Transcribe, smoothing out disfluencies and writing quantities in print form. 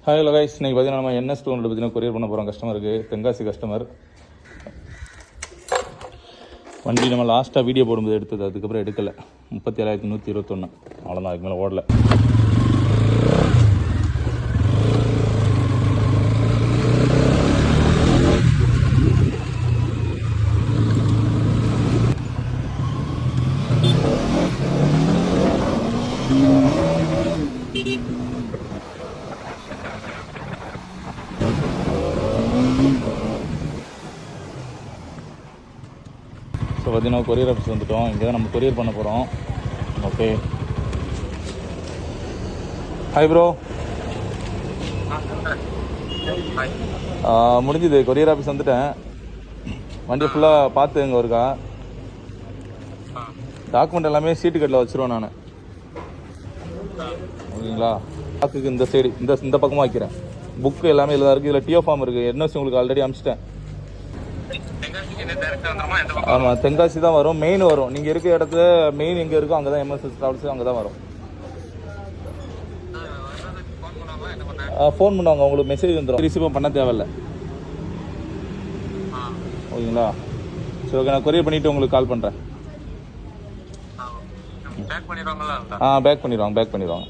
Hi guys, இன்னைக்கு பார்த்தீங்கன்னா நம்ம NS 200 பார்த்தீங்கன்னா கொரியர் பண்ண போகிறோம் கஸ்டமருக்கு. தென்காசி கஸ்டமர். வண்டி நம்ம லாஸ்ட்டாக வீடியோ போடும்போது எடுத்தது, அதுக்கப்புறம் எடுக்கலை. 37,121 அவ்வளோதான், அதுக்கு மேலே ஓடலை. ஸோ பார்த்தீங்கன்னா கொரியர் ஆஃபீஸ் வந்துவிட்டோம். இங்கே தான் நம்ம கொரியர் பண்ண போகிறோம். Okay, hi bro. முடிஞ்சுது, கொரியர் ஆஃபீஸ் வந்துட்டேன். வண்டி ஃபுல்லாக பார்த்துங்க ஒருக்கா. டாக்குமெண்ட் எல்லாமே சீட்டு கட்டில் வச்சுருவேன் நான். ஓகேங்களா? டாக்குக்கு இந்த சைடு இந்த பக்கமாக வைக்கிறேன். புக்கு எல்லாமே இதில் இருக்குது. இதில் டிஓ ஃபார்ம் இருக்குது. NS உங்களுக்கு ஆல்ரெடி அனுப்பிச்சிட்டேன். ஆமாம், தென்காசி தான் வரும். மெயின் வரும். நீங்கள் இருக்கிற இடத்துல மெயின் எங்கே இருக்கோ அங்கே தான் MSS ட்ராவல்ஸ் அங்கே தான் வரும். ஃபோன் பண்ணுவாங்க, உங்களுக்கு மெசேஜ் வந்துடும். ரிசீவ் பண்ண தேவையில்லை. ஓகேங்களா? சரி, ஓகே, நான் கொரியர் பண்ணிவிட்டு உங்களுக்கு கால் பண்ணுறேன். பேக் பண்ணிடுவாங்க.